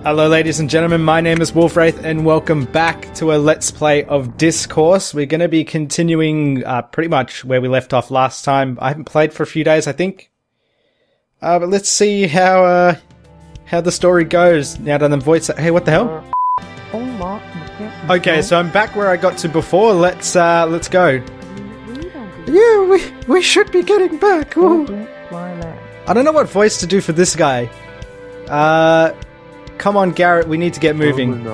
Hello ladies and gentlemen, my name is Wraith and welcome back to a Let's Play of Dyscourse. We're going to be continuing pretty much where we left off last time. I haven't played for a few days, I think. But let's see how the story goes now that I'm voice... Hey, what the hell? Okay, so I'm back where I got to before. Let's go. Yeah, we should be getting back. Ooh. I don't know what voice to do for this guy. Come on, Garrett, we need to get moving.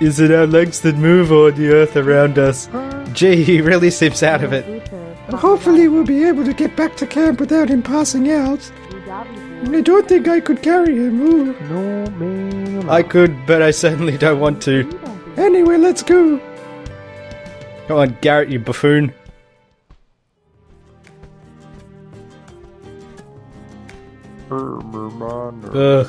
Is it our legs that move or the earth around us? Gee, he really seems out of it. Hopefully we'll be able to get back to camp without him passing out. I don't think I could carry him. Ooh. I could, but I certainly don't want to. Anyway, let's go. Come on, Garrett, you buffoon. Ugh.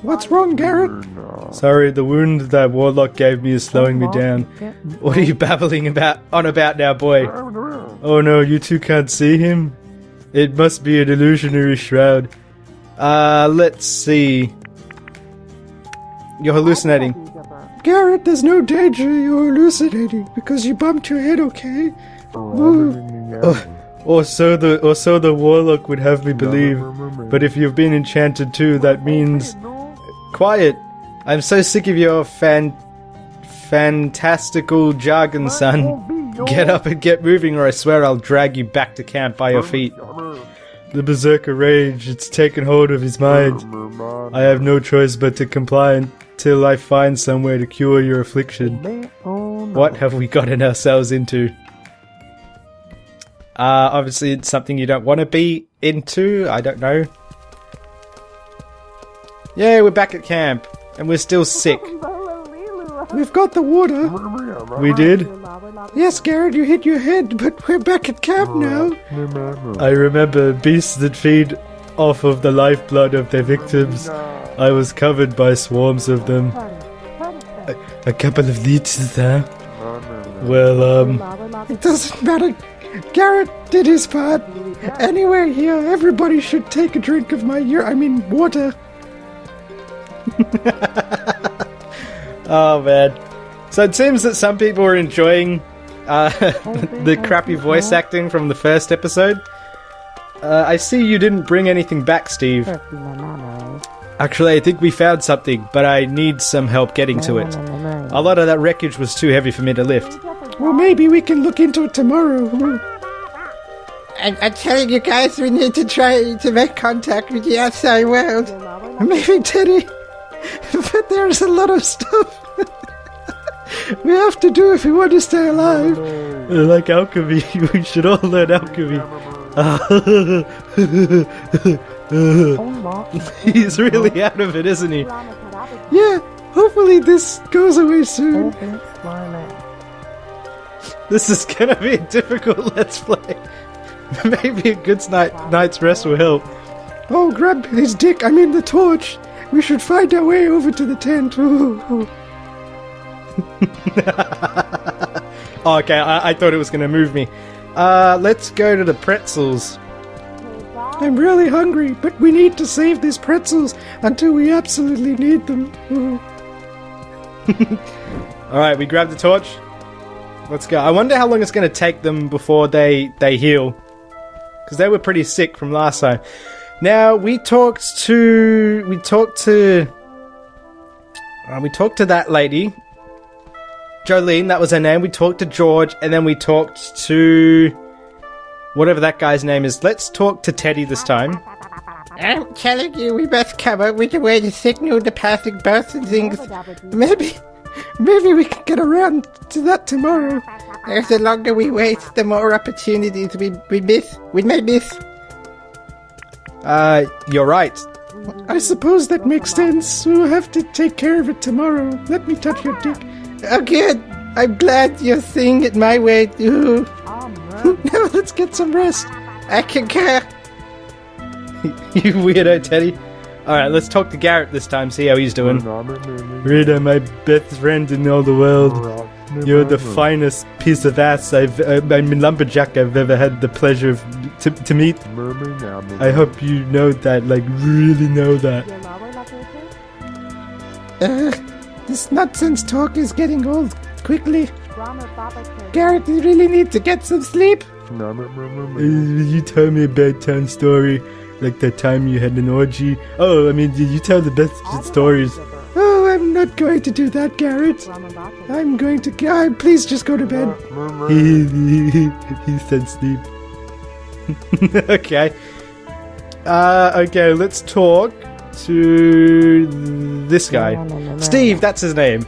What's wrong, Garrett? Sorry, the wound that Warlock gave me is slowing me down. What are you babbling on about now, boy? Oh no, you two can't see him? It must be an illusionary shroud. Let's see. You're hallucinating. Garrett, there's no danger you're hallucinating because you bumped your head, okay? Or so the Warlock would have me believe. But if you've been enchanted too, that means... Quiet! I'm so sick of your fantastical jargon, son. Get up and get moving or I swear I'll drag you back to camp by your feet. The berserker rage, it's taken hold of his mind. I have no choice but to comply until I find somewhere to cure your affliction. What have we gotten ourselves into? Obviously it's something you don't want to be into, I don't know. Yeah, we're back at camp, and we're still sick. We've got the water. We did? Yes, Garrett, you hit your head, but we're back at camp now. I remember beasts that feed off of the lifeblood of their victims. I was covered by swarms of them. A couple of liters, huh? Well, It doesn't matter. Garrett did his part. Anywhere here, everybody should take a drink of my water. Oh man. So it seems that some people are enjoying the crappy voice acting from the first episode. I see you didn't bring anything back, Steve. Actually, I think we found something, but I need some help getting to it. A lot of that wreckage was too heavy for me to lift. Well, maybe we can look into it tomorrow. I'm telling you guys, we need to try to make contact with the outside world. Maybe, Teddy. But there's a lot of stuff we have to do if we want to stay alive. Like alchemy, we should all learn alchemy. He's really out of it, isn't he? Yeah, hopefully this goes away soon. This is gonna be a difficult Let's Play. Maybe a good night's rest will help. Oh, grab his dick, the torch. We should find our way over to the tent. Ooh. Oh, okay, I thought it was gonna move me. Let's go to the pretzels. I'm really hungry, but we need to save these pretzels until we absolutely need them. Alright, we grab the torch. Let's go. I wonder how long it's going to take them before they heal. Because they were pretty sick from last time. Now, we talked to that lady. Jolene, that was her name. We talked to George, and then we talked to whatever that guy's name is. Let's talk to Teddy this time. I'm telling you, we must come up with a way to signal the passing boats and things. Maybe we can get around to that tomorrow. If the longer we wait, the more opportunities we may miss. You're right. I suppose that makes sense. We'll have to take care of it tomorrow. Let me touch your dick. Oh, good. I'm glad you're seeing it my way. Ooh. Now let's get some rest. I concur. You weirdo, Teddy. Alright, let's talk to Garrett this time, see how he's doing. Rita, my best friend in all the world. You're the finest piece of ass lumberjack I've ever had the pleasure of to meet. I hope you know that, like, really know that. This nonsense talk is getting old quickly. Garrett, you really need to get some sleep. You tell me a bedtime story, like that time you had an orgy. Oh, I mean, you tell the best stories. Oh, I'm not going to do that, Garrett. I'm going to... please just go to bed. He said sleep. Okay. Okay, let's talk to this guy. Steve, that's his name.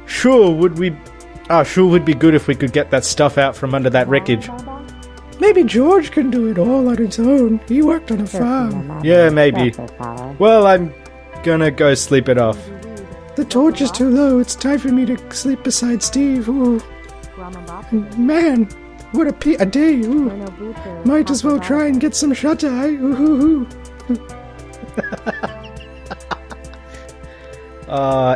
Sure would be good if we could get that stuff out from under that wreckage. Maybe George can do it all on his own. He worked on a farm. Yeah, maybe. Well, I'm gonna go sleep it off. The torch is too low. It's time for me to sleep beside Steve. Ooh. Man, what a day. Ooh. Might as well try and get some shut-eye. Ooh.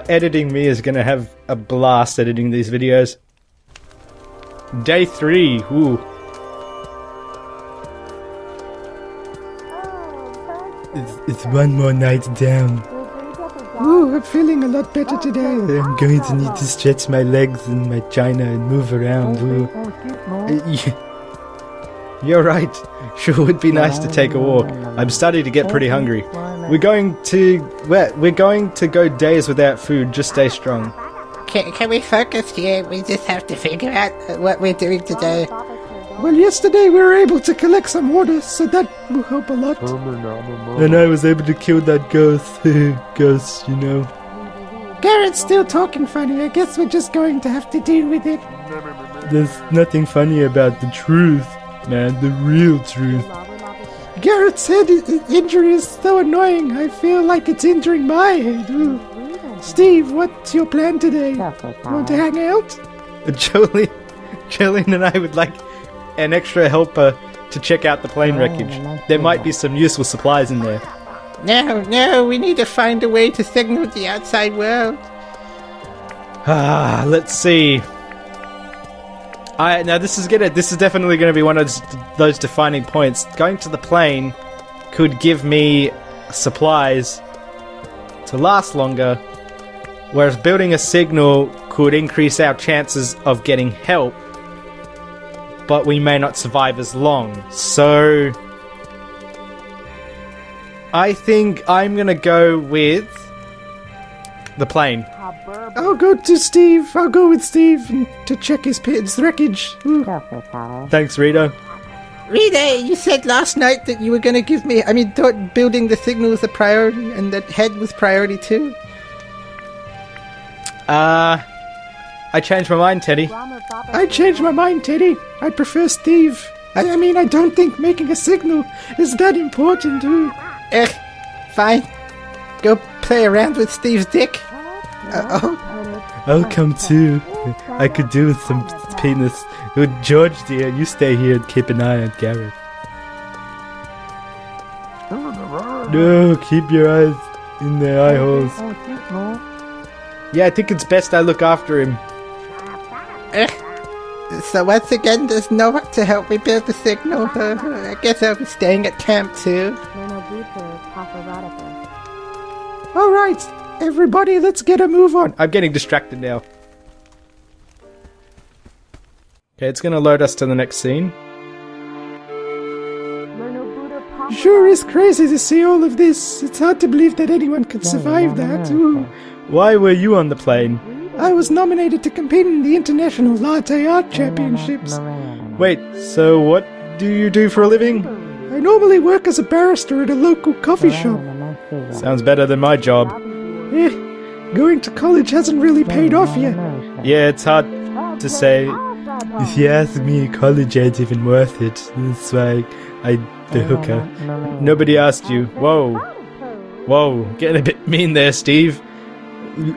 Editing me is gonna have a blast editing these videos. Day 3. Ooh. It's one more night down. Ooh, I'm feeling a lot better today. I'm going to need to stretch my legs and my china and move around. Ooh. You're right. Sure would be nice to take a walk. I'm starting to get pretty hungry. We're going to go days without food. Just stay strong. Can we focus here? We just have to figure out what we're doing today. Well, yesterday we were able to collect some water, so that will help a lot. And I was able to kill that ghost. Ghost, you know. Garrett's still talking funny. I guess we're just going to have to deal with it. There's nothing funny about the truth, man. The real truth. Garrett's head injury is so annoying. I feel like it's injuring my head. Ooh. Steve, what's your plan today? Want to hang out? Jolene and I would like an extra helper to check out the plane wreckage. There might be some useful supplies in there. No, we need to find a way to signal the outside world. Let's see. Now this is definitely gonna be one of those defining points. Going to the plane could give me supplies to last longer, whereas building a signal could increase our chances of getting help, but we may not survive as long. So I think I'm gonna go with the plane. I'll go with Steve to check his wreckage. Ooh. Thanks, Rita. Rita, you said last night that you were going to give me... thought building the signal was a priority, and that head was priority too. I changed my mind, Teddy. I changed my mind, Teddy. I prefer Steve. I mean, I don't think making a signal is that important. Ooh. Fine. Go play around with Steve's dick. I'll come too. I could do with some penis. George, dear, you stay here and keep an eye on Garrett. No, keep your eyes in their eye holes. Yeah, I think it's best I look after him. So once again, there's no one to help me build the signal. I guess I'll be staying at camp too. Alright, everybody, let's get a move on. I'm getting distracted now. Okay, it's gonna load us to the next scene. Sure is crazy to see all of this. It's hard to believe that anyone could survive that. Ooh. Why were you on the plane? I was nominated to compete in the International Latte Art Championships. Wait, so what do you do for a living? I normally work as a barista at a local coffee shop. Sounds better than my job. Going to college hasn't really paid off yet. Yeah, it's hard to say. If you ask me, college ain't even worth it. That's why the hooker. Nobody asked you. Whoa, getting a bit mean there, Steve.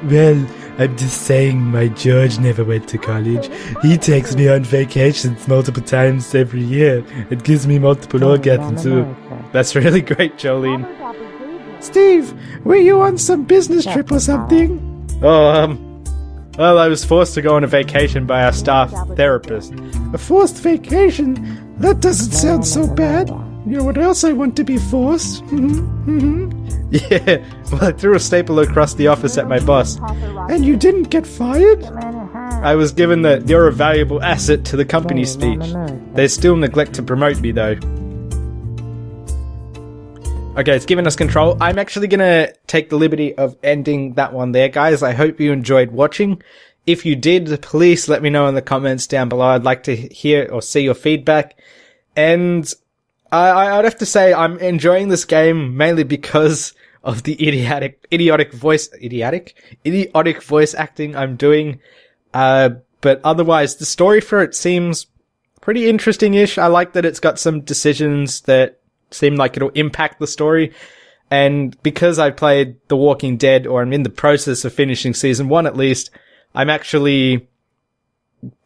Well, I'm just saying my George never went to college. He takes me on vacations multiple times every year. It gives me multiple orgasms too. That's really great, Jolene. Steve, were you on some business trip or something? Oh, Well, I was forced to go on a vacation by our staff therapist. A forced vacation? That doesn't sound so bad. You know what else I want to be forced? Yeah, well, I threw a staple across the office at my boss. And you didn't get fired? I was given the "you're a valuable asset" to the company speech. They still neglect to promote me, though. Okay, it's given us control. I'm actually gonna take the liberty of ending that one there, guys. I hope you enjoyed watching. If you did, please let me know in the comments down below. I'd like to hear or see your feedback. And I'd have to say I'm enjoying this game mainly because of the idiotic voice acting I'm doing. But otherwise, the story for it seems pretty interesting-ish. I like that it's got some decisions that seem like it'll impact the story. And because I played The Walking Dead, or I'm in the process of finishing season 1 at least, I'm actually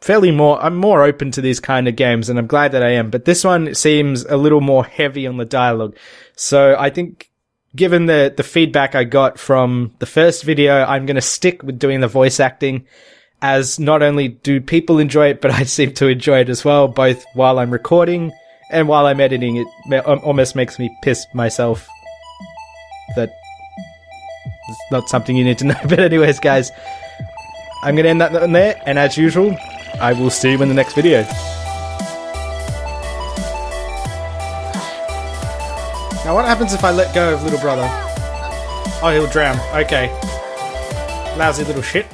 I'm more open to these kind of games, and I'm glad that I am. But this one seems a little more heavy on the dialogue. So I think, given the feedback I got from the first video, I'm going to stick with doing the voice acting, as not only do people enjoy it, but I seem to enjoy it as well, both while I'm recording and while I'm editing. It almost makes me piss myself that it's not something you need to know. But anyways, guys, I'm going to end that one there, and as usual, I will see you in the next video. Now what happens if I let go of little brother? Oh, he'll drown. Okay. Lousy little shit.